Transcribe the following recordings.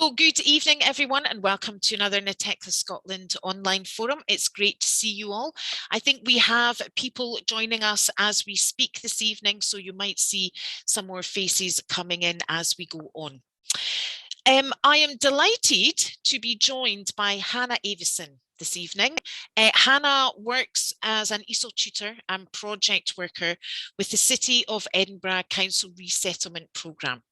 Well, good evening, everyone, and welcome to another Natechla Scotland online forum. It's great to see you all. I think we have people joining us as we speak this evening, so you might see some more faces coming in as we go on. I am delighted to be joined by Hannah Avison this evening. Hannah works as an ESOL tutor and project worker with the City of Edinburgh Council Resettlement Programme.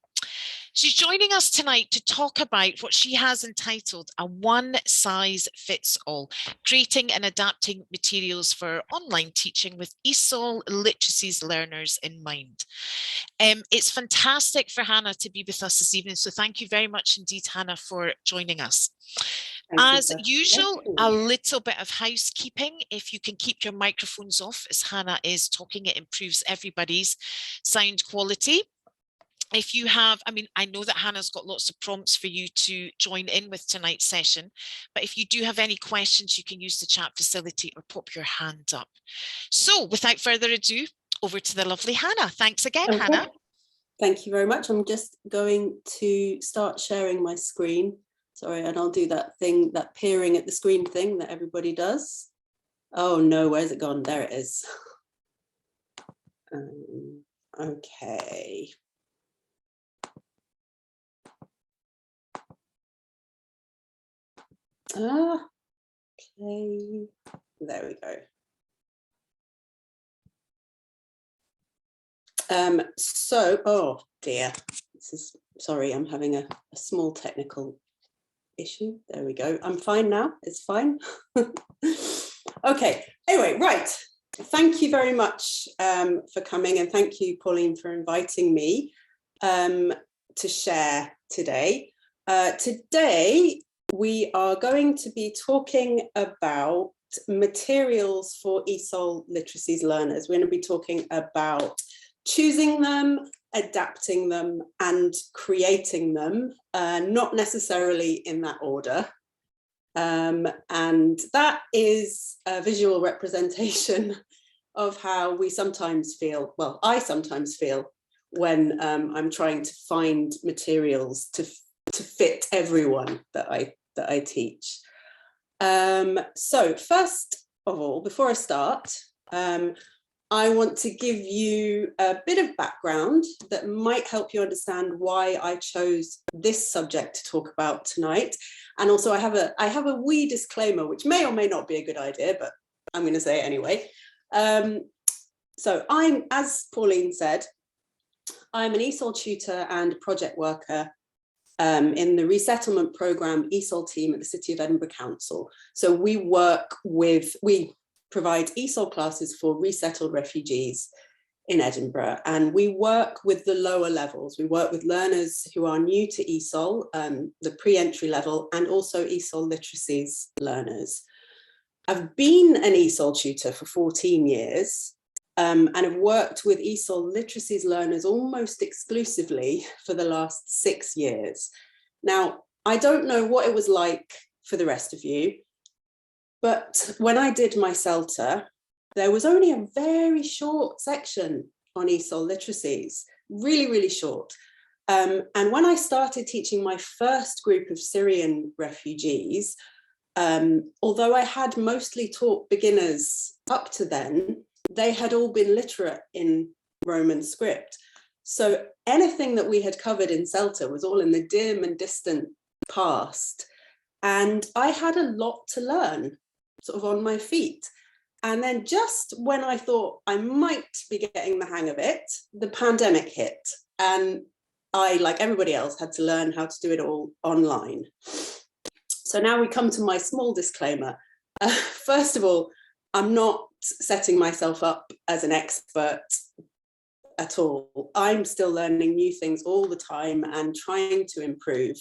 She's joining us tonight to talk about what she has entitled a one-size-fits-all, creating and adapting materials for online teaching with ESOL literacies learners in mind. It's fantastic for Hannah to be with us this evening, so thank you very much indeed, Hannah, for joining us. As usual, a little bit of housekeeping. If you can keep your microphones off as Hannah is talking, it improves everybody's sound quality. If you have, I know that Hannah's got lots of prompts for you to join in with tonight's session, but if you do have any questions, you can use the chat facility or pop your hand up. So without further ado, over to the lovely Hannah. Thanks again, Hannah. Thank you very much. I'm just going to start sharing my screen. Sorry, and I'll do that thing, that peering at the screen thing that everybody does. Oh no, where's it gone? There it is. Okay. Play. There we go. Oh dear, sorry, I'm having a small technical issue. There we go. I'm fine now. It's fine. Okay. Anyway, right. Thank you very much for coming, and thank you, Pauline, for inviting me to share today. Today, we are going to be talking about materials for ESOL literacies learners. We're going to be talking about choosing them, adapting them, and creating them, not necessarily in that order. And that is a visual representation of how we sometimes feel, well, I sometimes feel when I'm trying to find materials to fit everyone that I teach. So first of all, before I start, I want to give you a bit of background that might help you understand why I chose this subject to talk about tonight. And also I have a wee disclaimer, which may or may not be a good idea, but I'm going to say it anyway. So I'm, as Pauline said, I'm an ESOL tutor and project worker in the resettlement programme ESOL team at the City of Edinburgh Council. So we provide ESOL classes for resettled refugees in Edinburgh, and we work with the lower levels. We work with learners who are new to ESOL, the pre-entry level, and also ESOL literacies learners. I've been an ESOL tutor for 14 years and have worked with ESOL literacies learners almost exclusively for the last 6 years. Now, I don't know what it was like for the rest of you, but when I did my CELTA, there was only a very short section on ESOL literacies, really, really short. And when I started teaching my first group of Syrian refugees, although I had mostly taught beginners up to then, they had all been literate in Roman script. So anything that we had covered in CELTA was all in the dim and distant past. And I had a lot to learn, sort of on my feet. And then just when I thought I might be getting the hang of it, the pandemic hit. And I, like everybody else, had to learn how to do it all online. So now we come to my small disclaimer. First of all, I'm not setting myself up as an expert at all. I'm still learning new things all the time and trying to improve.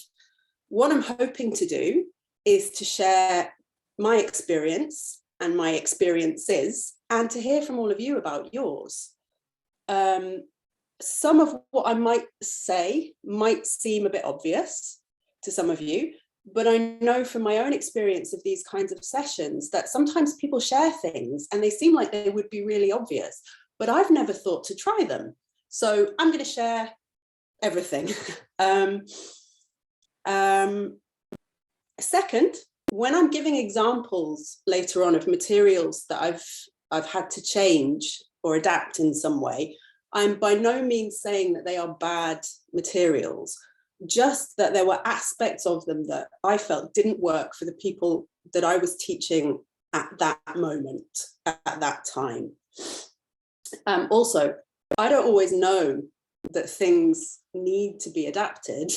What I'm hoping to do is to share my experience and my experiences, and to hear from all of you about yours. Some of what I might say might seem a bit obvious to some of you, but I know from my own experience of these kinds of sessions that sometimes people share things and they seem like they would be really obvious, but I've never thought to try them. So I'm going to share everything. Second, when I'm giving examples later on of materials that I've had to change or adapt in some way, I'm by no means saying that they are bad materials, just that there were aspects of them that I felt didn't work for the people that I was teaching at that moment, at that time. Also, I don't always know that things need to be adapted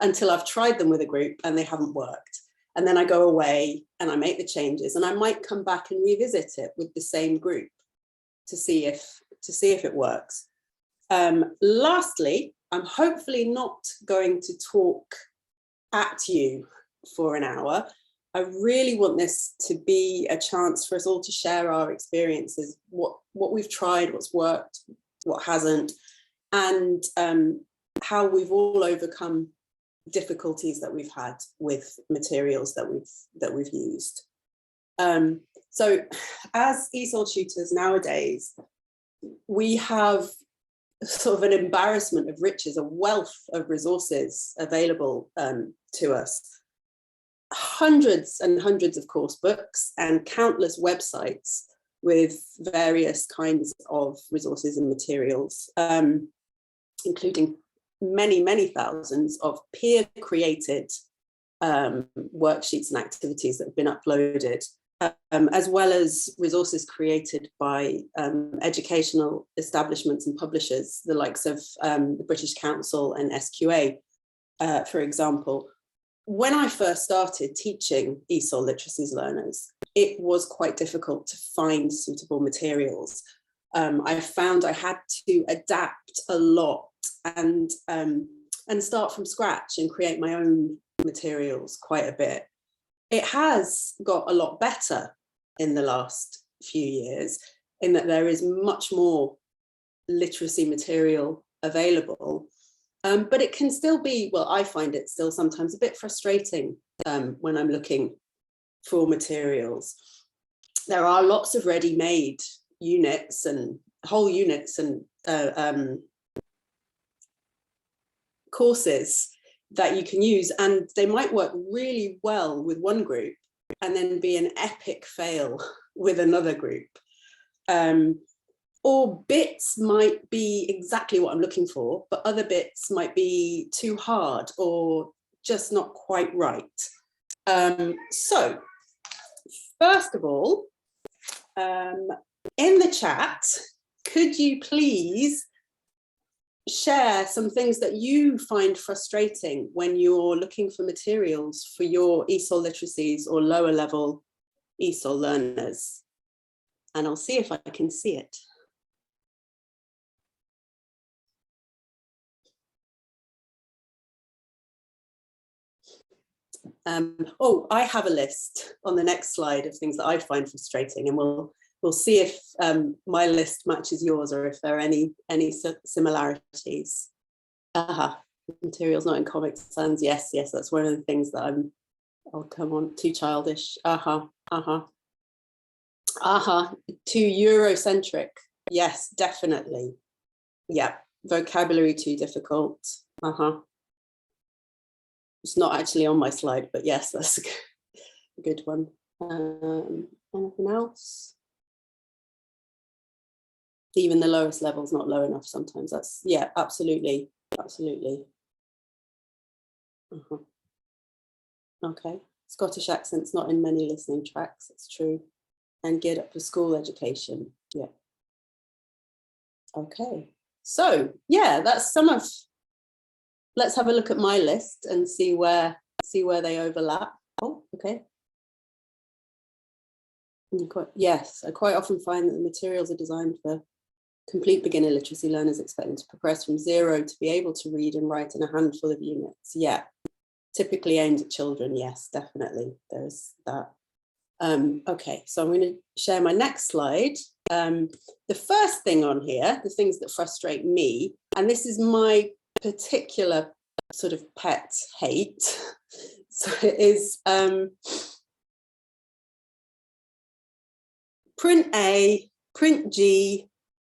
until I've tried them with a group and they haven't worked. And then I go away and I make the changes, and I might come back and revisit it with the same group to see if it works. Lastly, I'm hopefully not going to talk at you for an hour. I really want this to be a chance for us all to share our experiences, what we've tried, what's worked, what hasn't, and how we've all overcome difficulties that we've had with materials that we've used. So as ESOL tutors nowadays, we have sort of an embarrassment of riches, a wealth of resources available to us. Hundreds and hundreds of course books and countless websites with various kinds of resources and materials, including many thousands of peer-created worksheets and activities that have been uploaded, as well as resources created by educational establishments and publishers, the likes of the British Council and SQA, for example. When I first started teaching ESOL literacies learners, it was quite difficult to find suitable materials. I found I had to adapt a lot and start from scratch and create my own materials quite a bit. It has got a lot better in the last few years, in that there is much more literacy material available. But it can still be, well, I find it still sometimes a bit frustrating when I'm looking for materials. There are lots of ready-made units and whole units and courses that you can use, and they might work really well with one group and then be an epic fail with another group. Or bits might be exactly what I'm looking for, but other bits might be too hard or just not quite right. So first of all, in the chat, could you please share some things that you find frustrating when you're looking for materials for your ESOL literacies or lower level ESOL learners? And I'll see if I can see it. Oh, I have a list on the next slide of things that I find frustrating, and we'll see if my list matches yours or if there are any similarities. Materials not in Comic Sans. Yes, that's one of the things that I'm, oh, come on, too childish. Too Eurocentric. Yes, definitely. Yeah, vocabulary too difficult. It's not actually on my slide, but yes, that's a good one. Anything else? Even the lowest level is not low enough sometimes. That's, yeah, absolutely. Okay, Scottish accents not in many listening tracks, it's true. And geared up for school education, yeah. Okay, so yeah, that's some of, let's have a look at my list and see where they overlap. Oh, okay. Yes, I quite often find that the materials are designed for complete beginner literacy learners expecting to progress from zero to be able to read and write in a handful of units. Yeah, typically aimed at children. Yes, definitely, there's that. Okay, so I'm going to share my next slide. The first thing on here, the things that frustrate me, and this is my particular sort of pet hate, so it is print A, print G,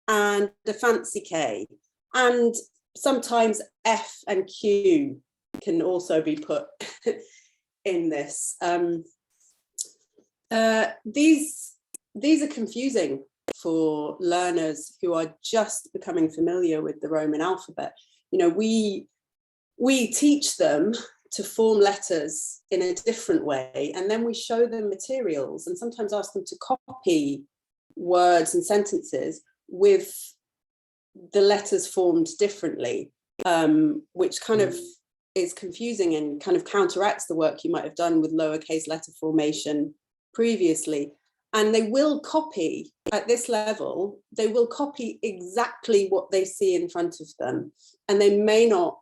and the fancy K, and sometimes F and Q can also be put in this. These are confusing for learners who are just becoming familiar with the Roman alphabet. You know, we teach them to form letters in a different way, and then we show them materials and sometimes ask them to copy words and sentences with the letters formed differently, which kind of is confusing and kind of counteracts the work you might have done with lowercase letter formation previously. And they will copy, at this level, they will copy exactly what they see in front of them. And they may not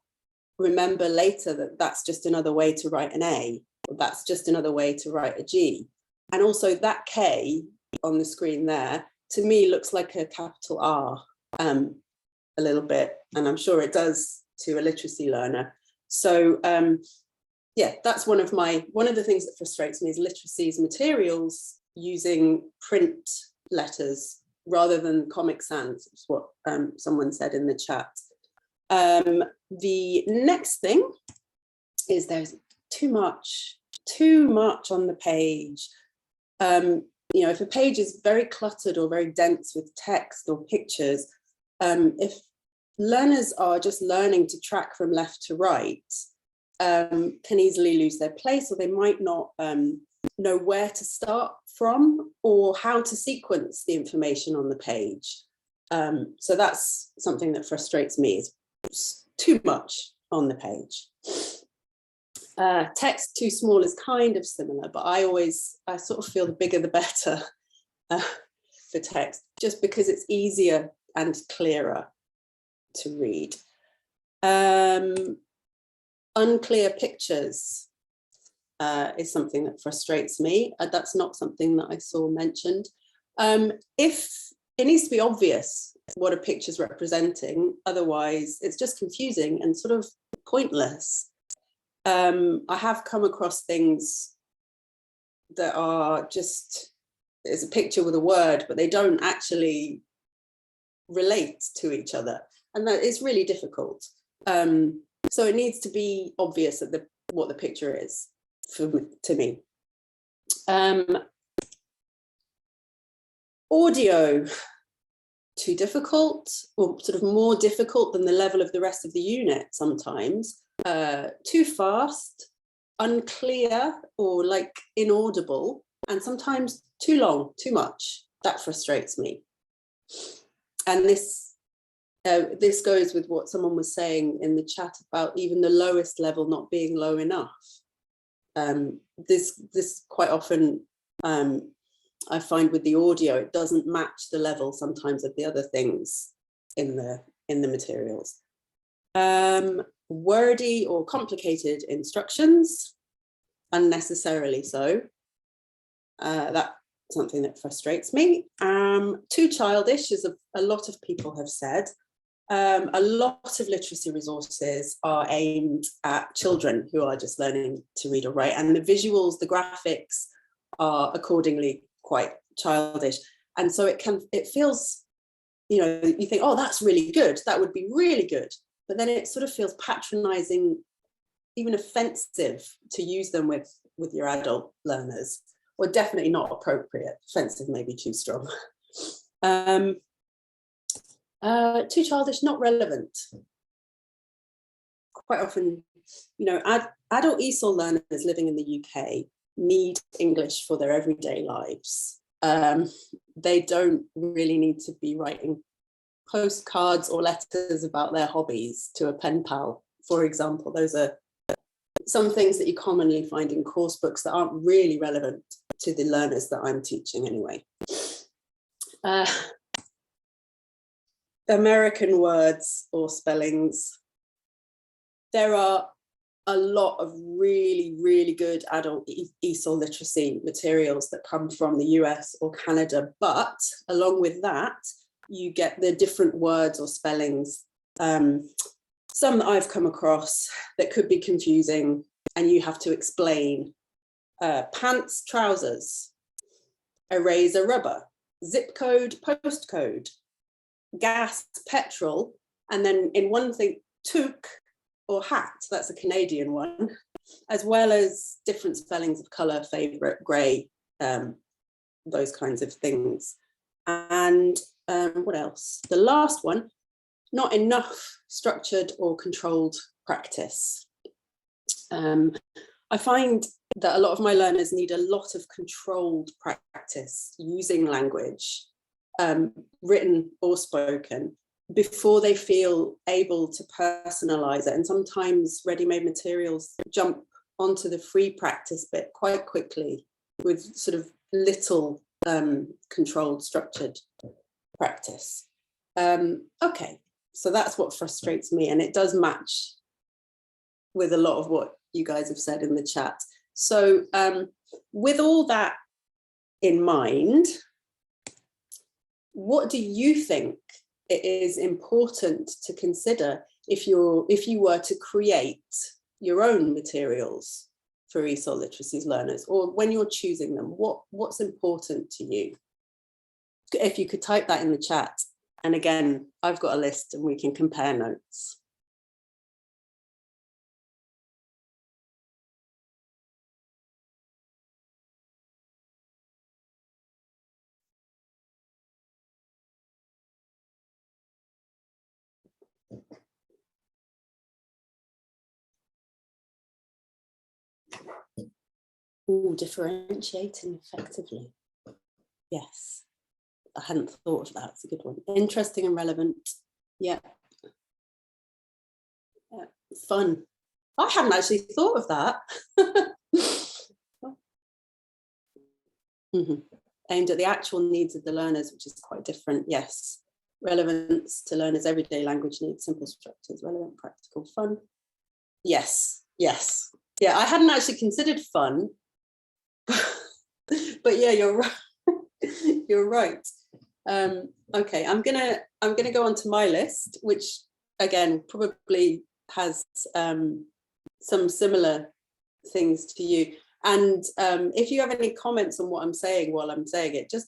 remember later that that's just another way to write an A, or that's just another way to write a G. And also that K on the screen there, to me, looks like a capital R a little bit. And I'm sure it does to a literacy learner. So yeah, that's one of the things that frustrates me is literacy's materials using print letters rather than Comic Sans, is what someone said in the chat. The next thing is there's too much on the page. You know, if a page is very cluttered or very dense with text or pictures, if learners are just learning to track from left to right, can easily lose their place, or they might not know where to start from or how to sequence the information on the page. So that's something that frustrates me, is too much on the page. Text too small is kind of similar, but I sort of feel the bigger the better for text, just because it's easier and clearer to read. Unclear pictures is something that frustrates me. That's not something that I saw mentioned. If it needs to be obvious what a picture's representing, otherwise it's just confusing and sort of pointless. I have come across things that are just, it's a picture with a word, but they don't actually relate to each other. And that is really difficult. So it needs to be obvious that what the picture is to me. Audio, too difficult, or sort of more difficult than the level of the rest of the unit sometimes. Too fast, unclear, or like inaudible, and sometimes too long, too much. That frustrates me. And this goes with what someone was saying in the chat about even the lowest level not being low enough. This quite often I find with the audio, it doesn't match the level sometimes of the other things in the materials. Wordy or complicated instructions, unnecessarily so. That's something that frustrates me. Too childish, as a lot of people have said. A lot of literacy resources are aimed at children who are just learning to read or write, and the visuals, the graphics are accordingly quite childish. And so it feels, you know, you think, oh, that's really good, that would be really good. But then it sort of feels patronizing, even offensive to use them with your adult learners, or definitely not appropriate. Offensive may be too strong. Too childish, not relevant. Quite often, you know, adult ESOL learners living in the UK need English for their everyday lives. They don't really need to be writing postcards or letters about their hobbies to a pen pal, for example. Those are some things that you commonly find in course books that aren't really relevant to the learners that I'm teaching anyway. American words or spellings. There are a lot of really, really good adult ESOL literacy materials that come from the US or Canada, but along with that, you get the different words or spellings, some that I've come across that could be confusing, and you have to explain. Pants, trousers, eraser, rubber, zip code, postcode, gas, petrol, and then in one thing, toque, or hat, that's a Canadian one, as well as different spellings of colour, favourite, grey, those kinds of things. And what else? The last one, not enough structured or controlled practice. I find that a lot of my learners need a lot of controlled practice using language, written or spoken, before they feel able to personalize it. And sometimes ready-made materials jump onto the free practice bit quite quickly with sort of little controlled, structured practice. Okay, so that's what frustrates me, and it does match with a lot of what you guys have said in the chat. So with all that in mind, what do you think it is important to consider if you were to create your own materials for ESOL literacies learners, or when you're choosing them, what's important to you? If you could type that in the chat. And again, I've got a list and we can compare notes. Ooh, differentiating effectively. Yes, I hadn't thought of that. It's a good one. Interesting and relevant. Yeah. Fun. I hadn't actually thought of that. Aimed at the actual needs of the learners, which is quite different. Yes. Relevance to learners' everyday language needs, simple structures, relevant, practical, fun. Yes, yes. Yeah, I hadn't actually considered fun. But yeah, you're right. You're right. Okay, I'm gonna go on to my list, which again probably has some similar things to you. And if you have any comments on what I'm saying while I'm saying it, just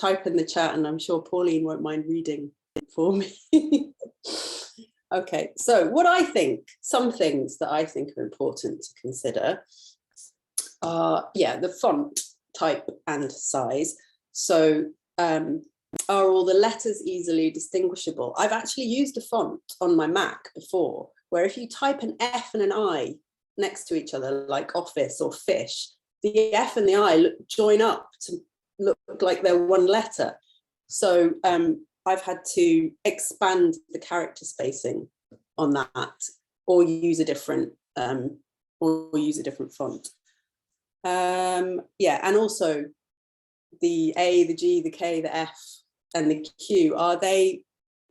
type in the chat, and I'm sure Pauline won't mind reading it for me. Okay, so what I think, some things that I think are important to consider are, yeah, the font type and size. So are all the letters easily distinguishable? I've actually used a font on my Mac before, where if you type an F and an I next to each other, like office or fish, the F and the I join up to look like they're one letter. So I've had to expand the character spacing on that, or use a different font. Yeah, and also the A, the G, the K, the F, and the Q, are they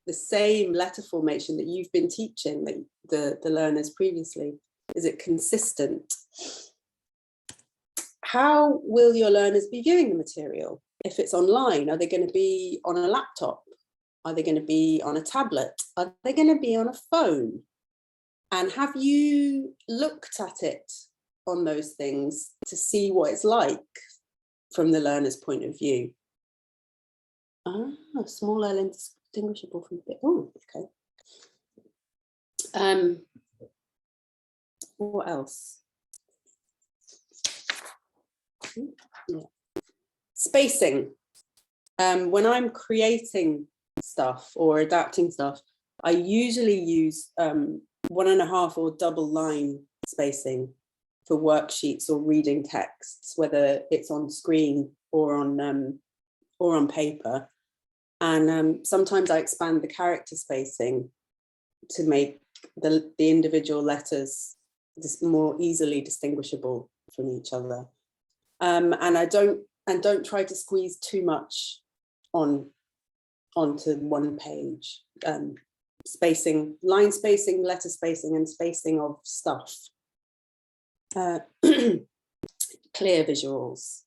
the same letter formation that you've been teaching the learners previously? Is it consistent? How will your learners be viewing the material? If it's online, are they going to be on a laptop? Are they going to be on a tablet? Are they going to be on a phone? And have you looked at it on those things to see what it's like from the learner's point of view? Ah, small L indistinguishable from big. Oh, okay. What else? Yeah. Spacing. When I'm creating stuff or adapting stuff, I usually use 1.5 or double line spacing for worksheets or reading texts, whether it's on screen or on paper. And sometimes I expand the character spacing to make the individual letters just more easily distinguishable from each other. And I don't try to squeeze too much onto one page. Spacing, line spacing, letter spacing, and spacing of stuff. Clear visuals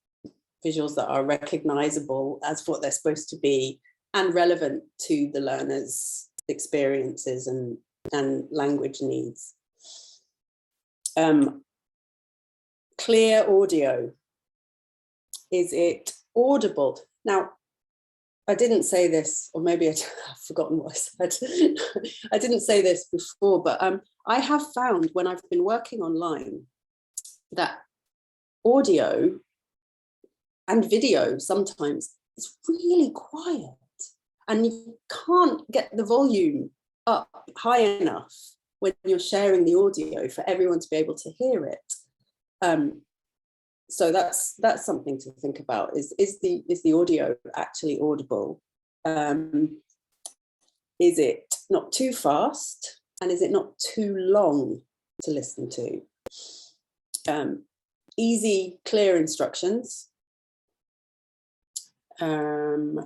that are recognizable as what they're supposed to be and relevant to the learner's experiences and language needs. Clear audio. Is it audible? Now, I didn't say this, or maybe I've forgotten what I said. I didn't say this before, but I have found when I've been working online that audio and video sometimes is really quiet, and you can't get the volume up high enough when you're sharing the audio for everyone to be able to hear it. So that's something to think about. Is the audio actually audible? Is it not too fast, and is it not too long to listen to? Easy, clear instructions. I'm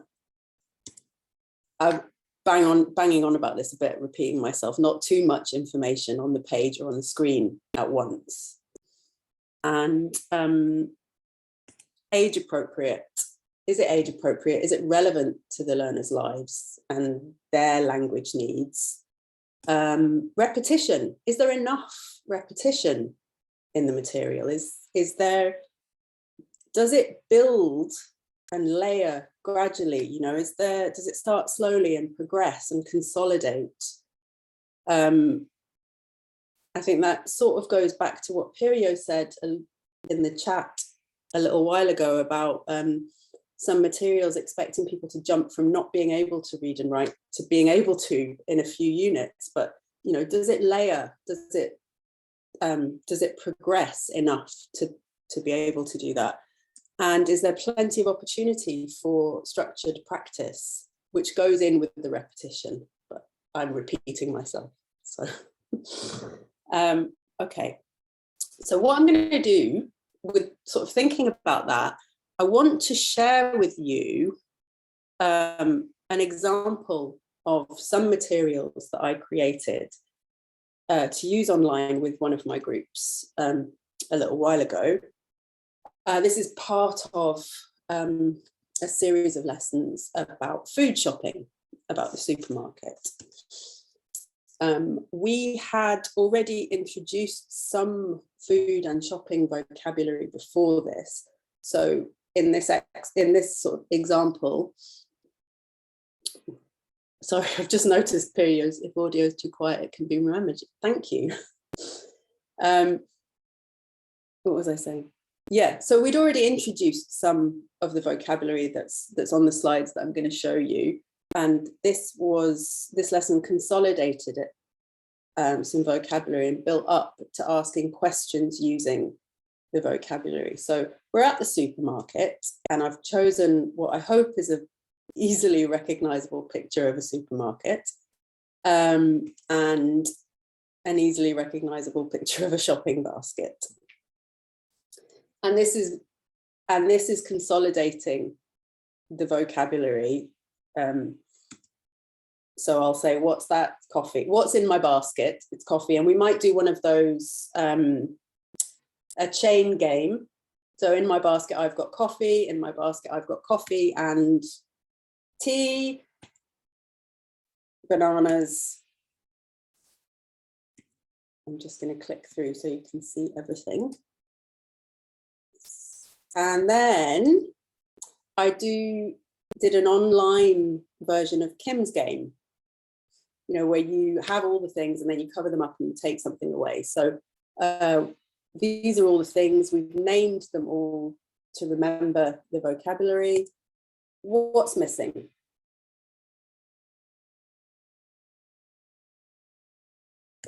banging on about this a bit, repeating myself. Not too much information on the page or on the screen at once. And age appropriate. Is it age appropriate? Is it relevant to the learners' lives and their language needs? Repetition. Is there enough repetition in the material? Is there, does it build and layer gradually? You know, does it start slowly and progress and consolidate? I think that sort of goes back to what Pirio said in the chat a little while ago about some materials expecting people to jump from not being able to read and write to being able to in a few units. But, you know, does it layer? Does it progress enough to be able to do that? And is there plenty of opportunity for structured practice, which goes in with the repetition? But I'm repeating myself, so. Okay, so what I'm going to do with sort of thinking about that, I want to share with you an example of some materials that I created to use online with one of my groups a little while ago. This is part of a series of lessons about food shopping, about the supermarket. We had already introduced some food and shopping vocabulary before this. So in this sort of example, sorry, I've just noticed periods, if audio is too quiet, it can be remembered. Thank you. What was I saying? Yeah, so we'd already introduced some of the vocabulary that's on the slides that I'm going to show you. And this lesson consolidated it, some vocabulary, and built up to asking questions using the vocabulary. So we're at the supermarket, and I've chosen what I hope is an easily recognizable picture of a supermarket, and an easily recognizable picture of a shopping basket. And this is consolidating the vocabulary. So I'll say, what's that? Coffee. What's in my basket? It's coffee. And we might do one of those, a chain game. So in my basket, I've got coffee. In my basket, I've got coffee and tea, bananas. I'm just going to click through so you can see everything. And then I did an online version of Kim's game, you know, where you have all the things and then you cover them up and you take something away. So these are all the things. We've named them all to remember the vocabulary. What's missing?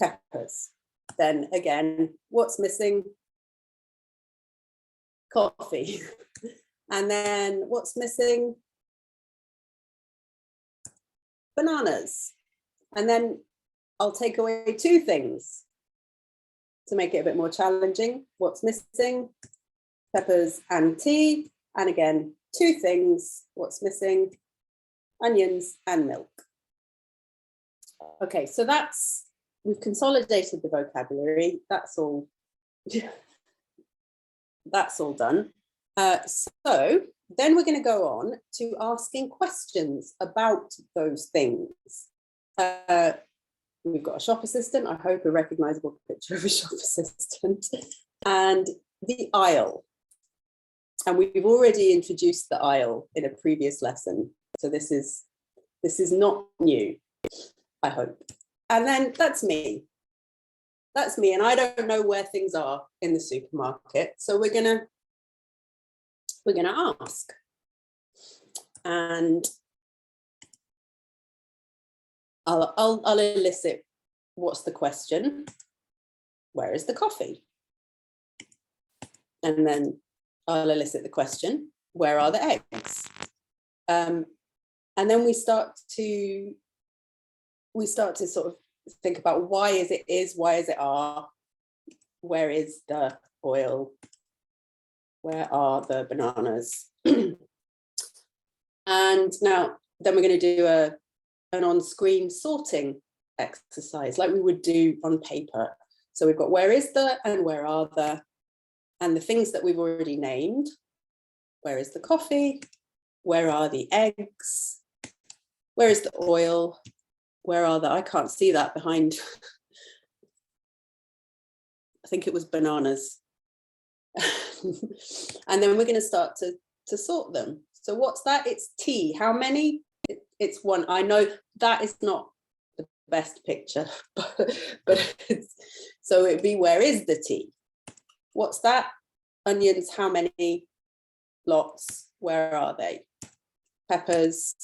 Peppers. Then again, what's missing? Coffee. And then what's missing? Bananas. And then I'll take away two things to make it a bit more challenging. What's missing? Peppers and tea. And again, two things. What's missing? Onions and milk. Okay, so we've consolidated the vocabulary. That's all. That's all done. So then we're going to go on to asking questions about those things. We've got a shop assistant, I hope a recognizable picture of a shop assistant, and the aisle. And we've already introduced the aisle in a previous lesson. So this is not new, I hope. And then that's me. That's me, and I don't know where things are in the supermarket. So we're gonna ask. And I'll elicit, what's the question? Where is the coffee? And then I'll elicit the question, where are the eggs? And then we start to sort of think about why is it are, where is the oil, where are the bananas? And now then we're going to do an on-screen sorting exercise like we would do on paper. So we've got where is the and where are the, and the things that we've already named. Where is the coffee? Where are the eggs? Where is the oil? Where are the, I can't see that behind. I think it was bananas. And then we're going to start to sort them. So what's that? It's tea. How many? It's one. I know that is not the best picture, but it's, so it'd be, where is the tea? What's that? Onions. How many? Lots. Where are they? Peppers.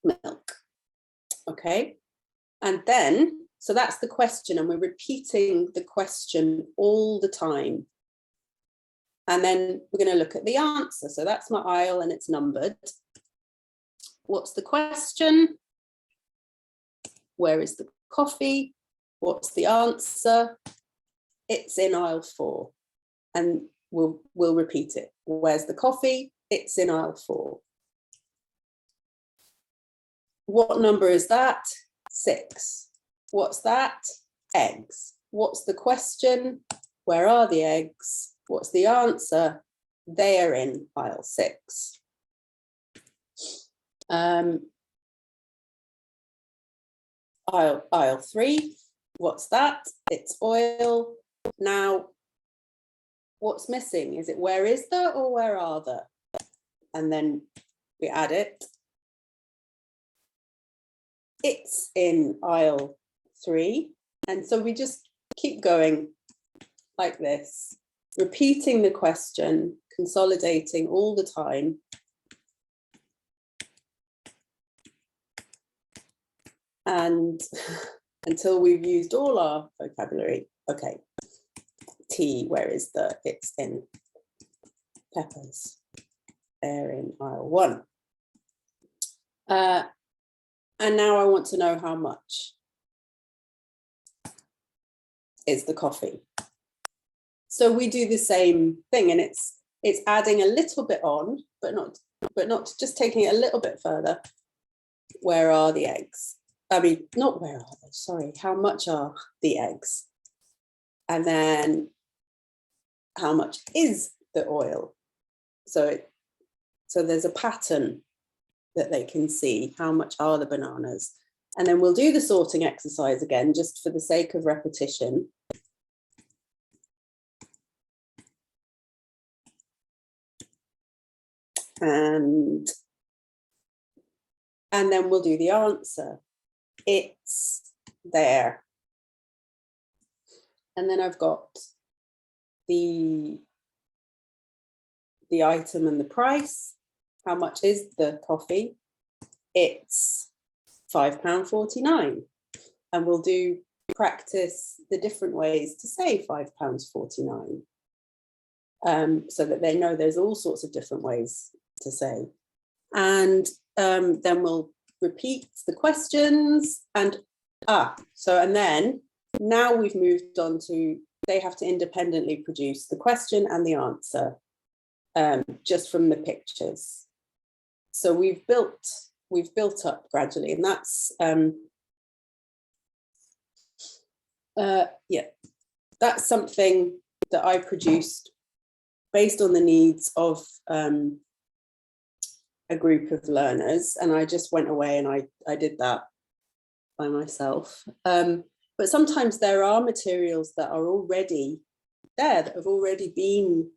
Milk. Okay. And then, so that's the question, and we're repeating the question all the time. And then we're going to look at the answer. So that's my aisle and it's numbered. What's the question? Where is the coffee? What's the answer? It's in aisle 4. And we'll repeat it. Where's the coffee? It's in aisle 4. What number is that? 6. What's that? Eggs. What's the question? Where are the eggs? What's the answer? They are in aisle 6. Aisle 3. What's that? It's oil. Now, what's missing? Is it where is the or where are the? And then we add it. It's in aisle 3. And so we just keep going like this, repeating the question, consolidating all the time. And until we've used all our vocabulary. Okay, tea, where is the? It's in peppers. They're in aisle 1. And now I want to know how much is the coffee. So we do the same thing, and it's adding a little bit on, but not just taking it a little bit further. Where are the eggs? I mean, not where are they, sorry, how much are the eggs? And then how much is the oil? So there's a pattern that they can see. How much are the bananas? And then we'll do the sorting exercise again, just for the sake of repetition. And then we'll do the answer. It's there. And then I've got the item and the price. How much is the coffee? It's £5.49. And we'll do practice the different ways to say £5.49. So that they know there's all sorts of different ways to say. And then we'll repeat the questions and then now we've moved on to, they have to independently produce the question and the answer just from the pictures. So we've built up gradually, and that's that's something that I produced based on the needs of a group of learners, and I just went away and I did that by myself. But sometimes there are materials that are already there, that have already been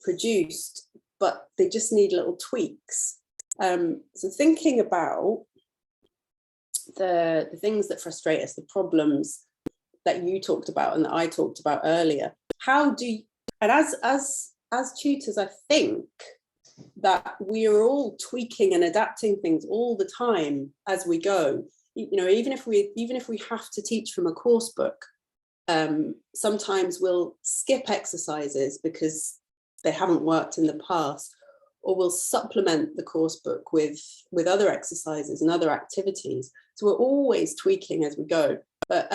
produced, but they just need little tweaks. So thinking about the things that frustrate us, the problems that you talked about and that I talked about earlier, how do you, and as tutors, I think that we are all tweaking and adapting things all the time as we go. You know, even if we have to teach from a course book, sometimes we'll skip exercises because they haven't worked in the past, or we'll supplement the course book with other exercises and other activities. So we're always tweaking as we go. But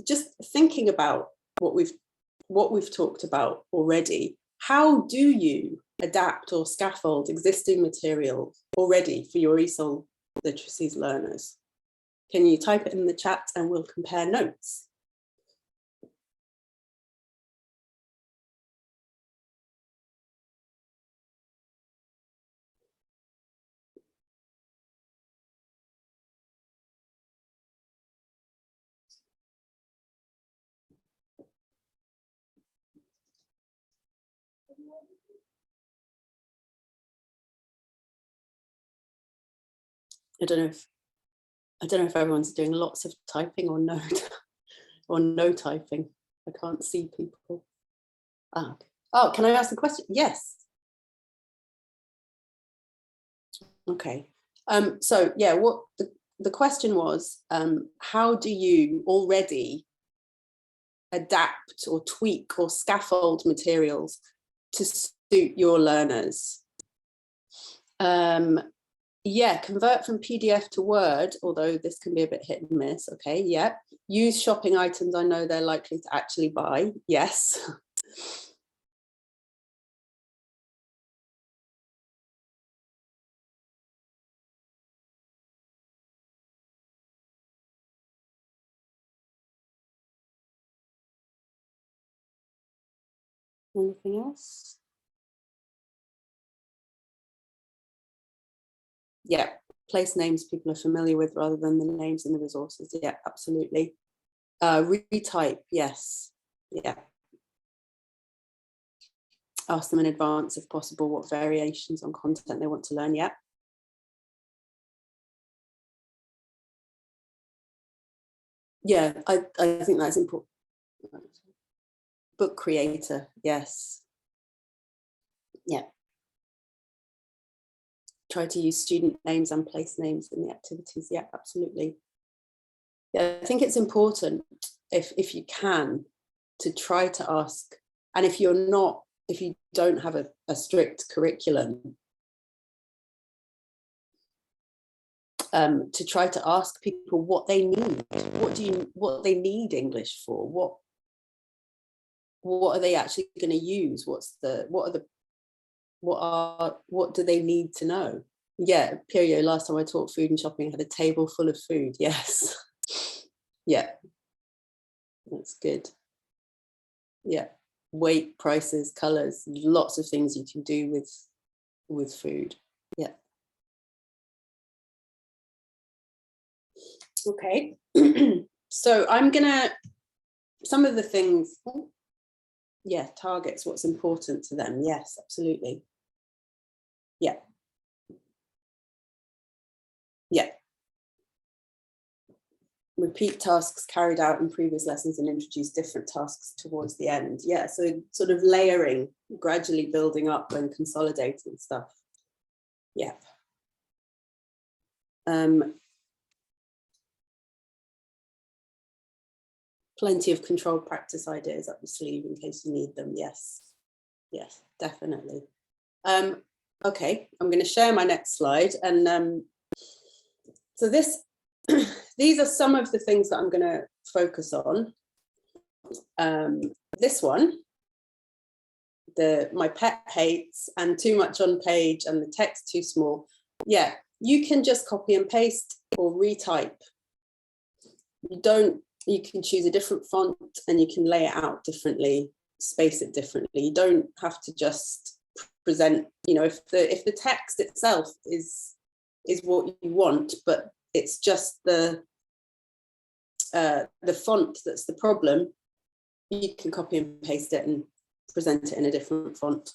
just thinking about what we've talked about already, how do you adapt or scaffold existing material already for your ESOL literacies learners? Can you type it in the chat and we'll compare notes? I don't know if everyone's doing lots of typing or no, or no typing. I can't see people. Ah, oh, can I ask a question? Yes. Okay. So yeah, what the question was, how do you already adapt or tweak or scaffold materials to suit your learners? Yeah, convert from PDF to Word, although this can be a bit hit and miss. Okay, yeah. Use shopping items I know they're likely to actually buy. Yes. Anything else? Yeah, place names people are familiar with rather than the names and the resources. Yeah, absolutely. Retype, yes. Yeah. Ask them in advance, if possible, what variations on content they want to learn. Yeah. Yeah, I think that's important. Book creator, yes. Yeah. Try to use student names and place names in the activities. Yeah, absolutely. Yeah, I think it's important, if you can, to try to ask, and if you don't have a strict curriculum, to try to ask people what they need. What they need English for? What are they actually going to use? What do they need to know? Yeah, Pirio, last time I taught food and shopping, I had a table full of food. Yes. Yeah, that's good. Yeah, weight, prices, colors, lots of things you can do with food. Yeah. Okay. So I'm gonna, some of the things, yeah, targets, what's important to them. Yes, absolutely. Yeah. Yeah. Repeat tasks carried out in previous lessons and introduce different tasks towards the end. Yeah, so sort of layering, gradually building up and consolidating stuff. Yeah. Plenty of controlled practice ideas up the sleeve in case you need them. Yes. Yes, definitely. Okay, I'm going to share my next slide. And so these are some of the things that I'm going to focus on. This one, my pet hates and too much on page and the text too small. Yeah, you can just copy and paste or retype. You can choose a different font and you can lay it out differently, space it differently. You don't have to just present, you know, if the text itself is what you want, but it's just the font that's the problem, you can copy and paste it and present it in a different font,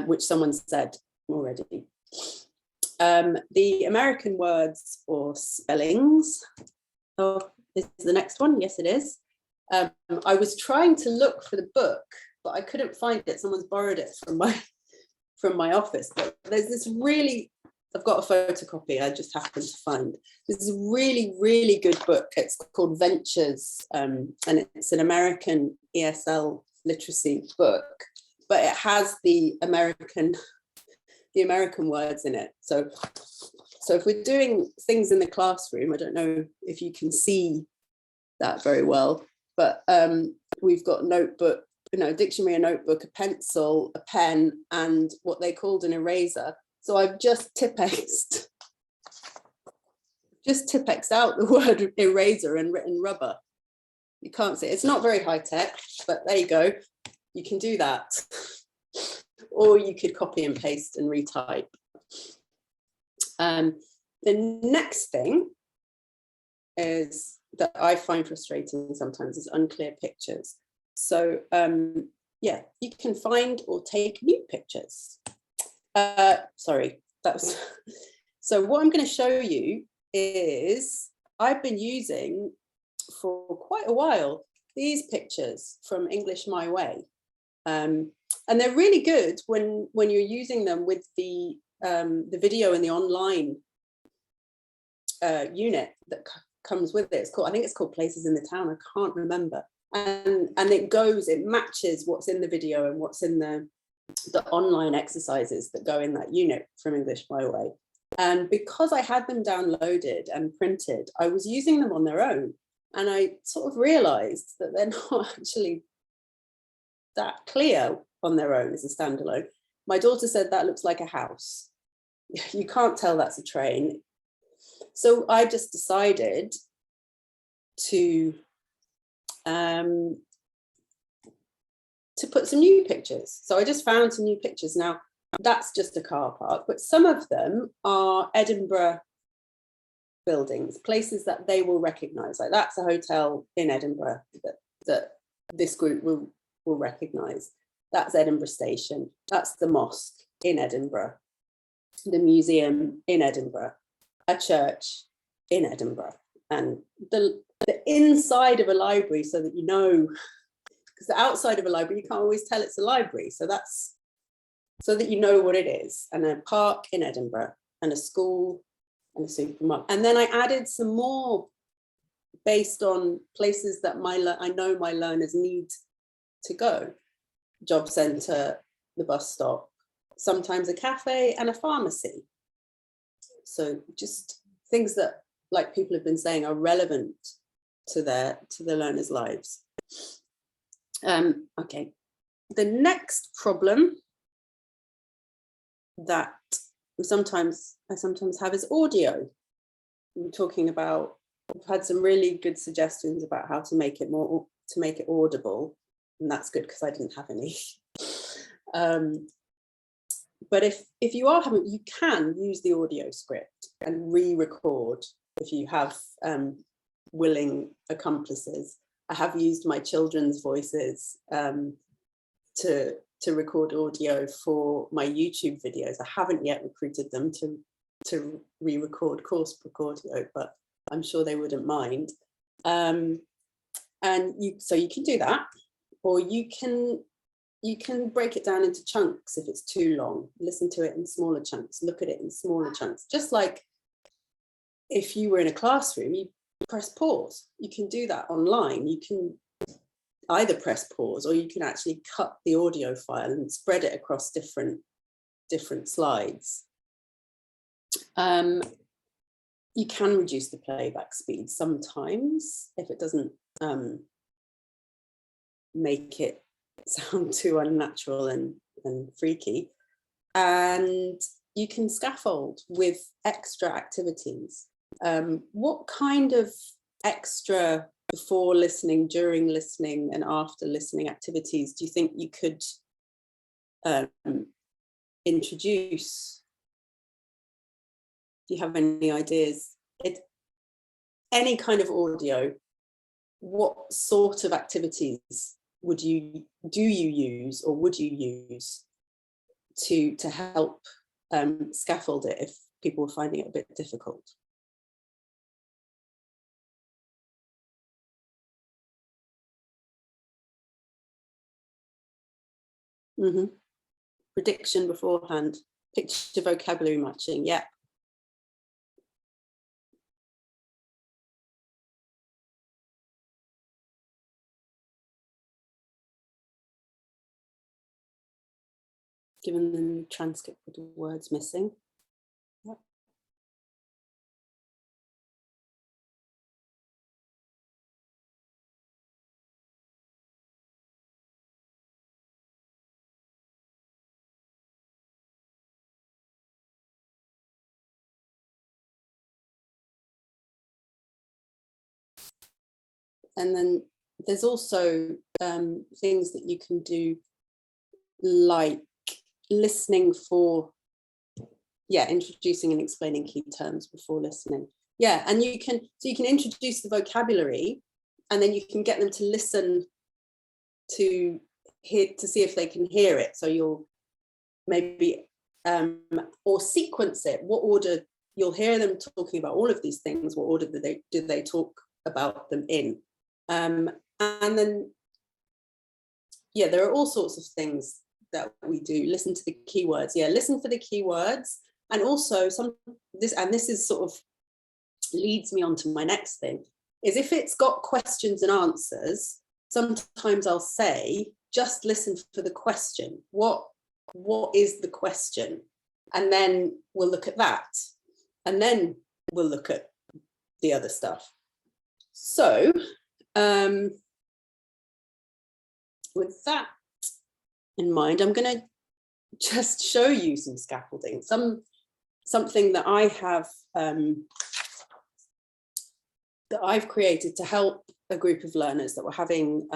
which someone said already. The American words or spellings. Oh, is the next one? Yes, it is. I was trying to look for the book, but I couldn't find it. Someone's borrowed it from my office. But there's this really, I've got a photocopy I just happened to find. This is a really, really good book. It's called Ventures, and it's an American ESL literacy book, but it has the American words in it. So if we're doing things in the classroom, I don't know if you can see that very well, but we've got a notebook, a dictionary, a notebook, a pencil, a pen, and what they called an eraser. So I've just Tipp-Ex'd out the word eraser and written rubber. You can't see it. It's not very high tech, but there you go. You can do that. Or you could copy and paste and retype. The next thing is that I find frustrating sometimes is unclear pictures. So yeah, you can find or take new pictures. Sorry, that was. So what I'm going to show you is I've been using for quite a while these pictures from English My Way. And they're really good when you're using them with the video in the online unit that comes with it. I think it's called Places in the Town. I can't remember. And it matches what's in the video and what's in the online exercises that go in that unit from English My Way. And because I had them downloaded and printed, I was using them on their own. And I sort of realized that they're not actually that clear on their own as a standalone. My daughter said that looks like a house. You can't tell that's a train. So I just decided to put some new pictures. So I just found some new pictures. Now, that's just a car park, but some of them are Edinburgh buildings, places that they will recognise. Like that's a hotel in Edinburgh that this group will recognise. That's Edinburgh Station. That's the mosque in Edinburgh, the museum in Edinburgh, a church in Edinburgh, and the inside of a library, so that you know, because the outside of a library you can't always tell it's a library, so that's so that you know what it is, and a park in Edinburgh, and a school, and a supermarket. And then I added some more based on places that I know my learners need to go. Job centre, the bus stop, sometimes a cafe and a pharmacy. So just things that, like people have been saying, are relevant to their learners' lives. Okay, the next problem that I sometimes have is audio. We're talking about, we've had some really good suggestions about how to make it audible, and that's good because I didn't have any. But if you are having, you can use the audio script and re-record if you have willing accomplices. I have used my children's voices to record audio for my YouTube videos. I haven't yet recruited them to re-record course book audio, but I'm sure they wouldn't mind. And so you can do that, or you can break it down into chunks if it's too long. Listen to it in smaller chunks, look at it in smaller chunks. Just like if you were in a classroom, you press pause. You can do that online. You can either press pause, or you can actually cut the audio file and spread it across different slides. You can reduce the playback speed sometimes if it doesn't make it sound too unnatural and freaky. And you can scaffold with extra activities. What kind of extra before listening, during listening, and after listening activities do you think you could introduce? Do you have any ideas? Any kind of audio, what sort of activities would you use to help scaffold it if people were finding it a bit difficult. Prediction beforehand, picture vocabulary matching, yeah. Given them transcript with the words missing. Yep. And then there's also things that you can do, like listening for, introducing and explaining key terms before listening. Yeah, and you can introduce the vocabulary, and then you can get them to listen to hear, to see if they can hear it. So you'll maybe or sequence it. What order? You'll hear them talking about all of these things. What order do they talk about them in? And then, yeah, there are all sorts of things that we do. Listen to the keywords. Yeah, listen for the keywords. And also this is sort of leads me on to my next thing, is if it's got questions and answers, sometimes I'll say, just listen for the question. What is the question? And then we'll look at that. And then we'll look at the other stuff. So, with that in mind, I'm going to just show you some scaffolding, something that I have that I've created to help a group of learners that were having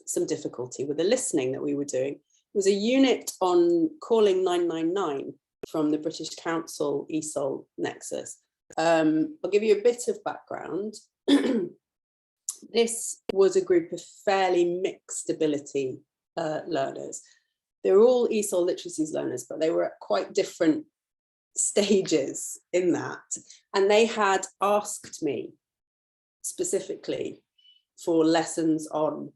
some difficulty with the listening that we were doing. It was a unit on calling 999 from the British Council ESOL Nexus. I'll give you a bit of background. This was a group of fairly mixed ability learners. They were all ESOL literacies learners, but they were at quite different stages in that. And they had asked me specifically for lessons on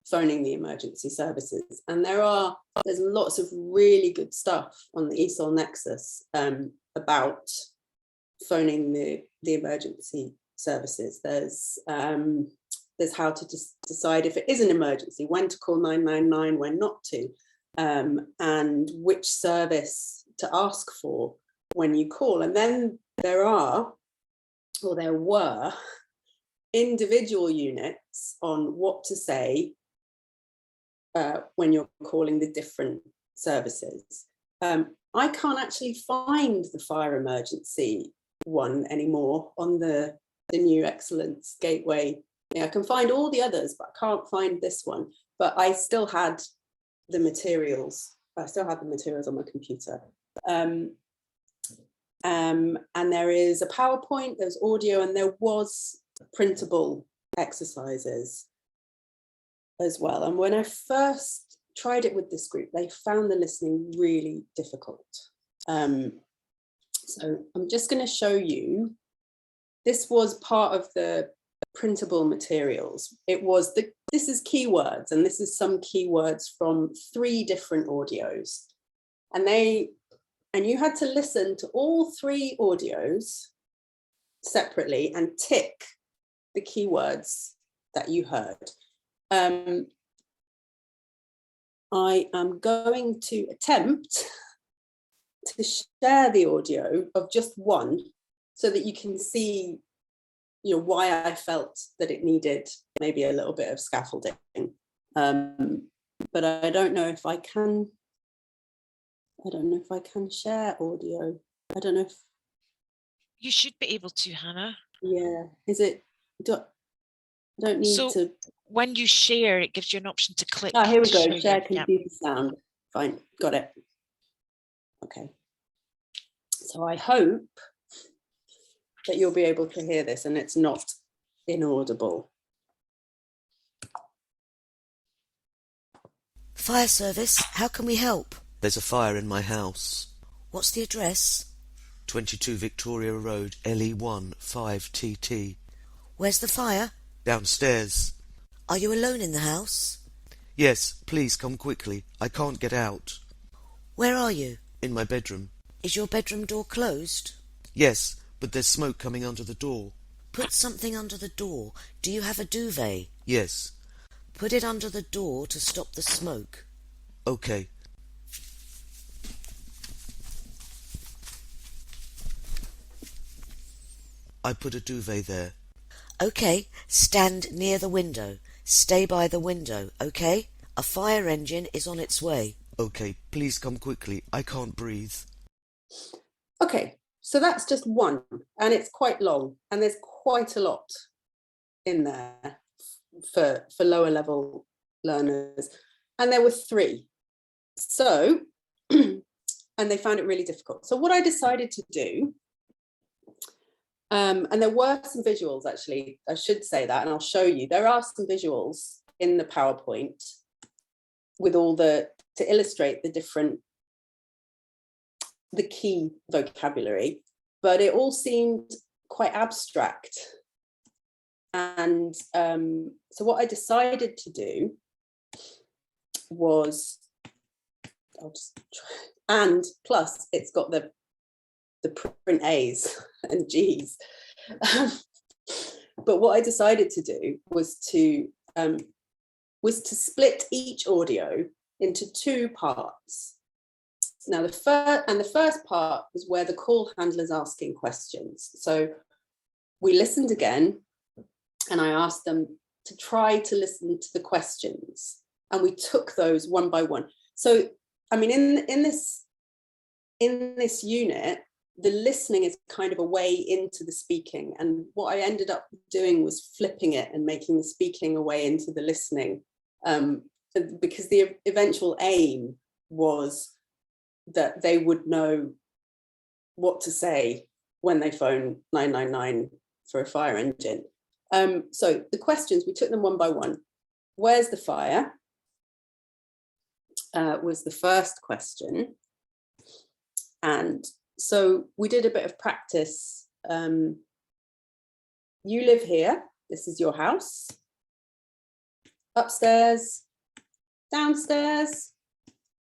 phoning the emergency services. And there's lots of really good stuff on the ESOL Nexus about phoning the emergency services. There's how to decide if it is an emergency, when to call 999, when not to, and which service to ask for when you call. And then there were individual units on what to say when you're calling the different services. I can't actually find the fire emergency one anymore on the new Excellence Gateway. I can find all the others, but I can't find this one. But I still had the materials. I still have the materials on my computer. And there is a PowerPoint, there's audio, and there was printable exercises as well. And when I first tried it with this group, they found the listening really difficult. So I'm just going to show you. This was part of the printable materials. This is keywords, and this is some keywords from 3 different audios. And you had to listen to all 3 audios separately and tick the keywords that you heard. I am going to attempt to share the audio of just one so that you can see, why I felt that it needed maybe a little bit of scaffolding. But I don't know if I can share audio. I don't know if you should be able to, Hannah. Yeah, don't need to. When you share, it gives you an option to click. Here we go. Share computer sound. Fine, got it. Okay. So I hope that you'll be able to hear this and it's not inaudible. Fire service, how can we help? There's a fire in my house. What's the address? 22 Victoria Road, LE1 5TT. Where's the fire? Downstairs. Are you alone in the house? Yes, please come quickly. I can't get out. Where are you? In my bedroom. Is your bedroom door closed? Yes, but there's smoke coming under the door. Put something under the door. Do you have a duvet? Yes. Put it under the door to stop the smoke. Okay. I put a duvet there. Okay, stand near the window. Stay by the window, okay? A fire engine is on its way. Okay, please come quickly. I can't breathe. Okay, so that's just one, and it's quite long, and there's quite a lot in there for lower level learners. And there were 3. So, and they found it really difficult. So what I decided to do, and there were some visuals actually, I should say that, and I'll show you. There are some visuals in the PowerPoint with all to illustrate the key vocabulary, but it all seemed quite abstract. And so what I decided to do was, I'll just try, and plus it's got the print A's and G's. But what I decided to do was to split each audio into 2 parts. Now the first part was where the call handler's asking questions. So we listened again, and I asked them to try to listen to the questions, and we took those one by one. So, I mean, in this unit, the listening is kind of a way into the speaking, and what I ended up doing was flipping it and making the speaking a way into the listening, because the eventual aim was that they would know what to say when they phone 999 for a fire engine. So the questions, we took them one by one. Where's the fire? Was the first question. And so we did a bit of practice. You live here, this is your house. Upstairs, downstairs,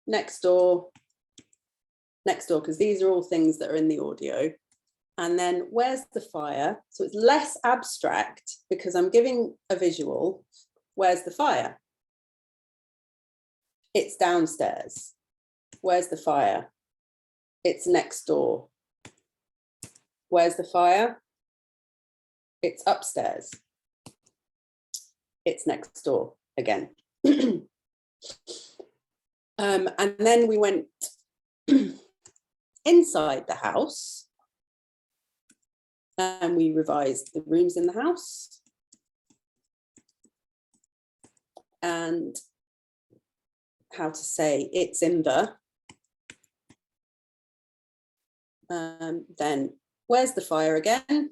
next door, because these are all things that are in the audio. And then where's the fire? So it's less abstract because I'm giving a visual. Where's the fire? It's downstairs. Where's the fire? It's next door. Where's the fire? It's upstairs. It's next door again. And then we went inside the house, and we revised the rooms in the house and how to say it's in the. Then where's the fire again?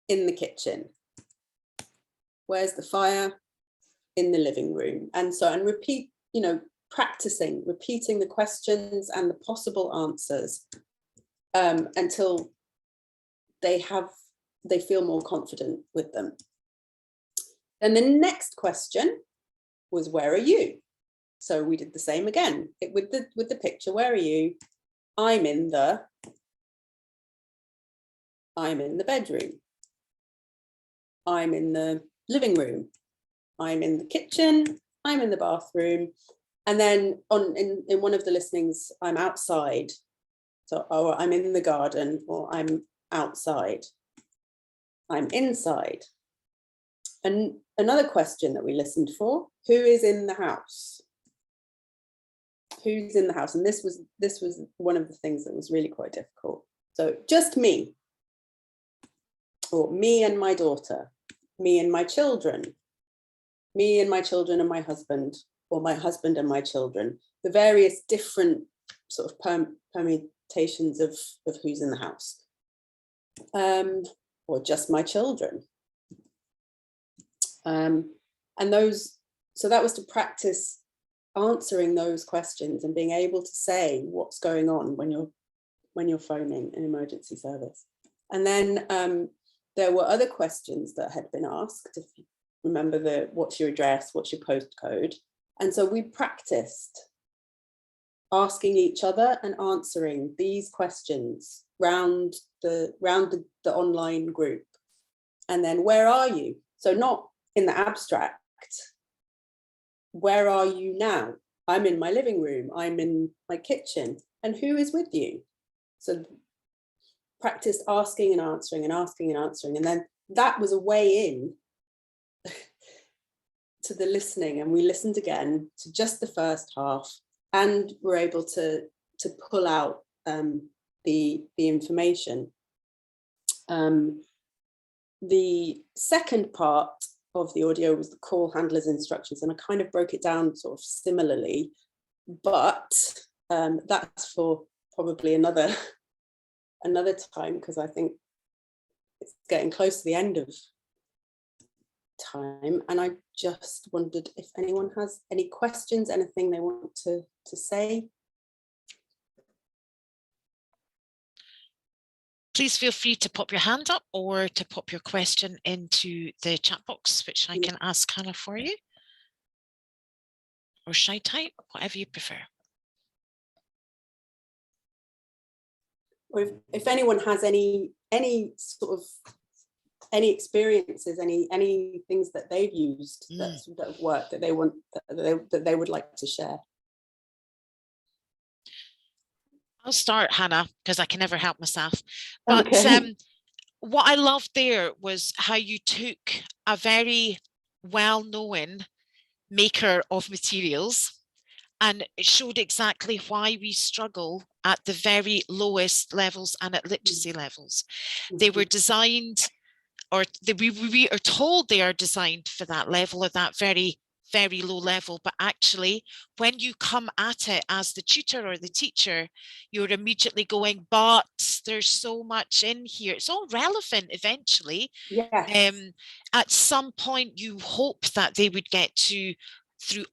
In the kitchen. Where's the fire? In the living room. And so, and repeat, practicing, repeating the questions and the possible answers until they feel more confident with them. Then the next question was, where are you? So we did the same again with the picture. Where are you? I'm in the bedroom. I'm in the living room. I'm in the kitchen. I'm in the bathroom. And then in one of the listenings, I'm outside. So, oh, I'm in the garden, or I'm outside. I'm inside. And another question that we listened for: who is in the house? Who's in the house? And this was one of the things that was really quite difficult. So just me, or me and my daughter, me and my children, me and my children and my husband, or my husband and my children, the various different sort of permutations of who's in the house, or just my children. And those, so that was to practice answering those questions and being able to say what's going on when you're phoning an emergency service. And then there were other questions that had been asked. If you remember what's your address, what's your postcode? And so we practiced asking each other and answering these questions round the online group. And then, where are you? So not in the abstract, where are you now? I'm in my living room, I'm in my kitchen, and who is with you? So practiced asking and answering and asking and answering. And then that was a way in to the listening. And we listened again to just the first half, and were able to pull out the information. The second part of the audio was the call handler's instructions, and I kind of broke it down sort of similarly, but that's for probably another time, because I think it's getting close to the end of time. And I just wondered if anyone has any questions, anything they want to say. Please feel free to pop your hand up or to pop your question into the chat box, which I can ask Hannah for you. Or shall I type? Whatever you prefer. Or if anyone has any sort of experiences, any things that they've used that have worked, that they want, that they would like to share. I'll start, Hannah, because I can never help myself. But okay. What I loved there was how you took a very well-known maker of materials and it showed exactly why we struggle at the very lowest levels and at literacy levels. They were designed, or we are told they are designed for that level, or that very, very low level. But actually, when you come at it as the tutor or the teacher, you're immediately going, but there's so much in here. It's all relevant eventually. Yes. At some point, you hope that they would get through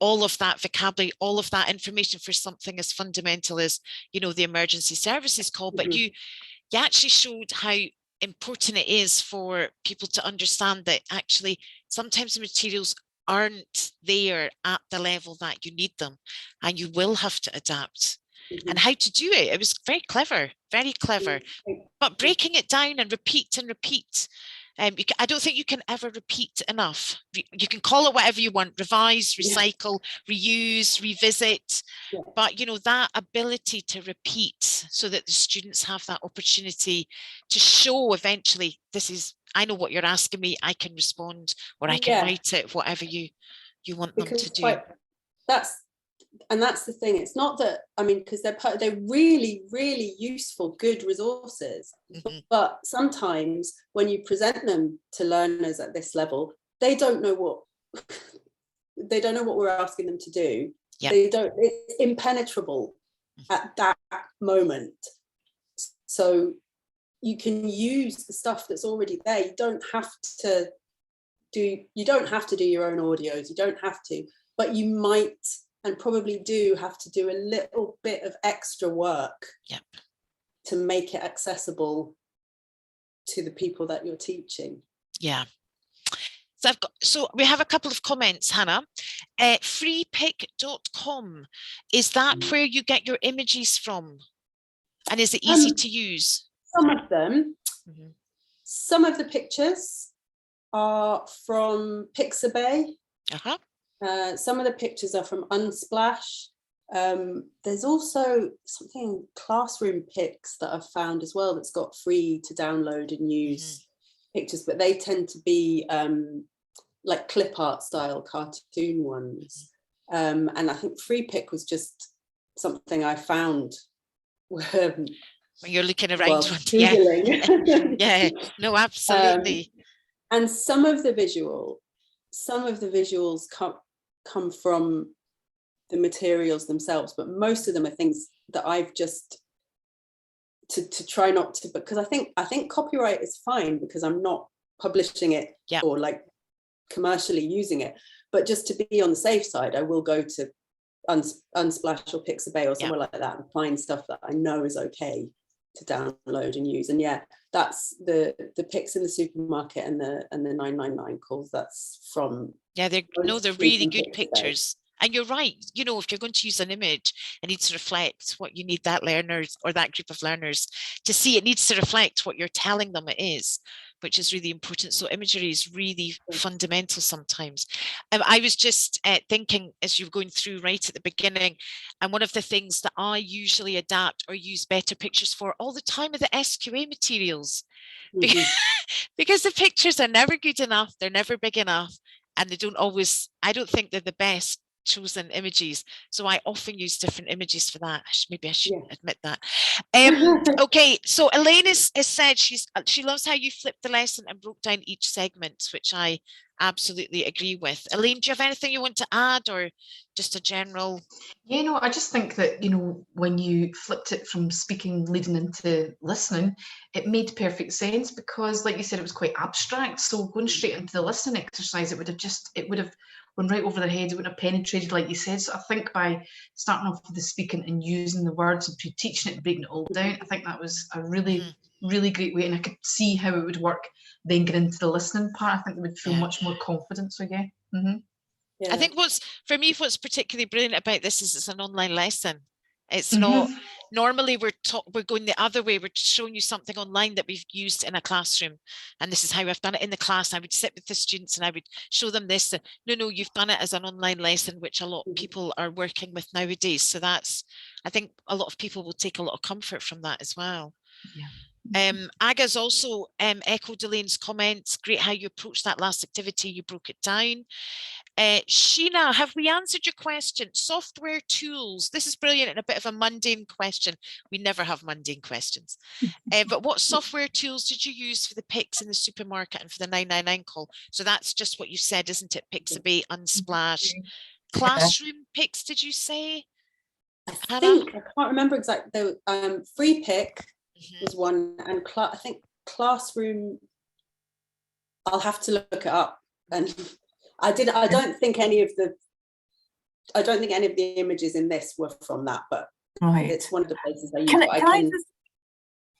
all of that vocabulary, all of that information for something as fundamental as, you know, the emergency services call. But you actually showed how important it is for people to understand that actually sometimes the materials aren't there at the level that you need them, and you will have to adapt. And how to do it. It was very clever, but breaking it down and repeat and repeat. I don't think you can ever repeat enough. You can call it whatever you want: revise, recycle, reuse, revisit. But, you know, that ability to repeat so that the students have that opportunity to show eventually, this is, I know what you're asking me, I can respond, or I can write it, whatever you want them to do. That's the thing. It's not that, I mean, because they're really, really useful, good resources. But sometimes when you present them to learners at this level, they don't know what we're asking them to do. It's impenetrable at that moment. So you can use the stuff that's already there. You don't have to do your own audios. You don't have to, but you might, and probably do, have to do a little bit of extra work to make it accessible to the people that you're teaching. So we have a couple of comments, Hannah. Freepick.com, is that where you get your images from? And is it easy to use? Some of them. Some of the pictures are from Pixabay. Some of the pictures are from Unsplash. There's also something, Classroom Pics, that I've found as well, that's got free to download and use pictures, but they tend to be like clip art style cartoon ones. And I think Freepick was just something I found when you're looking around. Googling. No, absolutely. And some of the visuals come from the materials themselves, but most of them are things that I've just to try not to, because I think copyright is fine because I'm not publishing it or like commercially using it, but just to be on the safe side, I will go to Unsplash or Pixabay or somewhere Yeah. like that, and find stuff that I know is okay to download and use. And yeah, that's the pics in the supermarket and the 999 calls. That's from they're most really recent good Pixabay. pictures. And you're right, you know, if you're going to use an image, it needs to reflect what you need that learners or that group of learners to see. It needs to reflect what you're telling them it is, which is really important. So imagery is really fundamental sometimes. I was just thinking as you were going through right at the beginning, and one of the things that I usually adapt or use better pictures for all the time are the SQA materials. Because the pictures are never good enough, they're never big enough, and they don't always, I don't think they're the best chosen images. So I often use different images for that. Maybe I should admit that. Okay, so Elaine has said she loves how you flipped the lesson and broke down each segment, which I absolutely agree with. Elaine, do you have anything you want to add, or just a general? Yeah, no, I just think that, you know, when you flipped it from speaking leading into listening, it made perfect sense, because like you said, it was quite abstract. So going straight into the listening exercise, it would have went right over their heads. It wouldn't have penetrated, like you said. So I think by starting off with the speaking and using the words and teaching it and breaking it all down, I think that was a really, really great way. And I could see how it would work then get into the listening part. I think they would feel much more confident. So yeah. I think what's particularly brilliant about this is it's an online lesson. It's not normally we're going the other way. We're showing you something online that we've used in a classroom, and this is how I've done it in the class. I would sit with the students and I would show them this. No, you've done it as an online lesson, which a lot of people are working with nowadays. So that's, I think a lot of people will take a lot of comfort from that as well. Aga's also echoed Elaine's comments. Great how you approached that last activity. You broke it down. Sheena, have we answered your question? Software tools. This is brilliant and a bit of a mundane question. We never have mundane questions. But what software tools did you use for the pics in the supermarket and for the 999 call? So that's just what you said, isn't it? Pixabay, Unsplash. Classroom pics, did you say? I think, I can't remember exactly. Free Pick was one, and I think Classroom, I'll have to look it up. And I don't think any of the images in this were from that, but it's one of the places I use. Can I just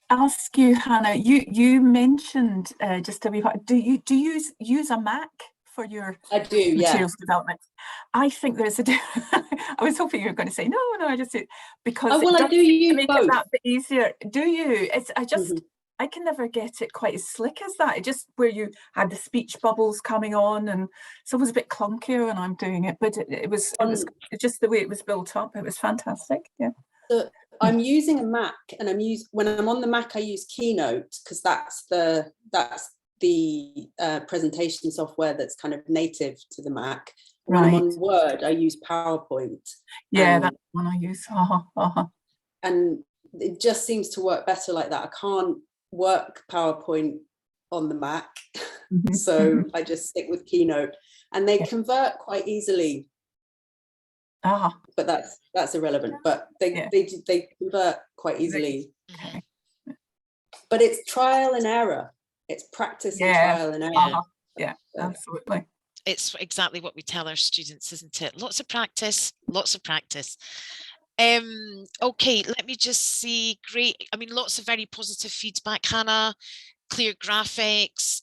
ask you, Hannah, you mentioned just a wee part, do you use a Mac for your materials development? I think there's I was hoping you were going to say no, I just do, because I do use make both. it that bit easier. Do you? I can never get it quite as slick as that. It just where you had the speech bubbles coming on, and so it was a bit clunkier when I'm doing it, but it was just the way it was built up. It was fantastic. Yeah. So I'm using a Mac, and when I'm on the Mac, I use Keynote, because that's the presentation software that's kind of native to the Mac. When I'm on Word, I use PowerPoint. Yeah, that's the one I use. And it just seems to work better like that. I can't work PowerPoint on the Mac, so I just stick with Keynote, and they convert quite easily. But that's irrelevant. But they convert quite easily. But it's trial and error. It's practice and trial and error. Yeah, absolutely. It's exactly what we tell our students, isn't it? Lots of practice, lots of practice. Okay, let me just see. Great. I mean, lots of very positive feedback, Hannah. Clear graphics,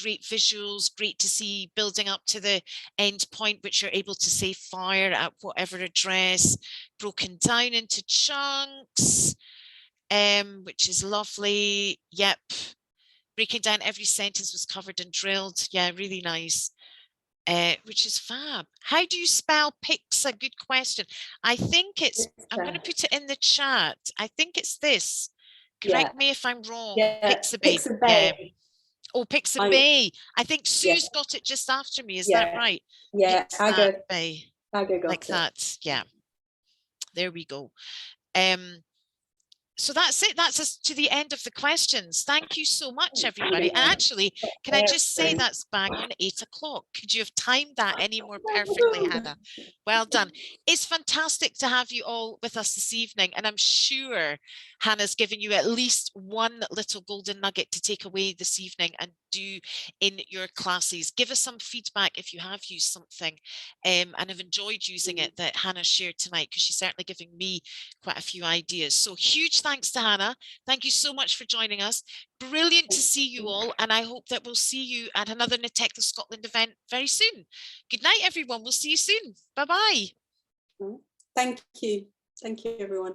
great visuals, great to see building up to the end point, which you're able to say fire at whatever address, broken down into chunks, which is lovely. Yep. Breaking down every sentence was covered and drilled. Yeah, really nice. Which is fab. How do you spell pics? A good question. I think it's, I'm going to put it in the chat. I think it's this. Correct me if I'm wrong. Pixabay. Yeah. Oh, Pixabay. I think Sue's got it just after me. Is that right? Yeah, Aga got like that. Yeah. There we go. So that's it. That's us to the end of the questions. Thank you so much, everybody. And actually, can I just say that's bang on 8 o'clock? Could you have timed that any more perfectly, Hannah? Well done. It's fantastic to have you all with us this evening. And I'm sure Hannah's given you at least one little golden nugget to take away this evening and do in your classes. Give us some feedback if you have used something and have enjoyed using it that Hannah shared tonight, because she's certainly giving me quite a few ideas. So huge thanks to Hannah. Thank you so much for joining us. Brilliant to see you all, and I hope that we'll see you at another Natechla Scotland event very soon. Good night, everyone. We'll see you soon. Bye-bye. Thank you. Thank you, everyone.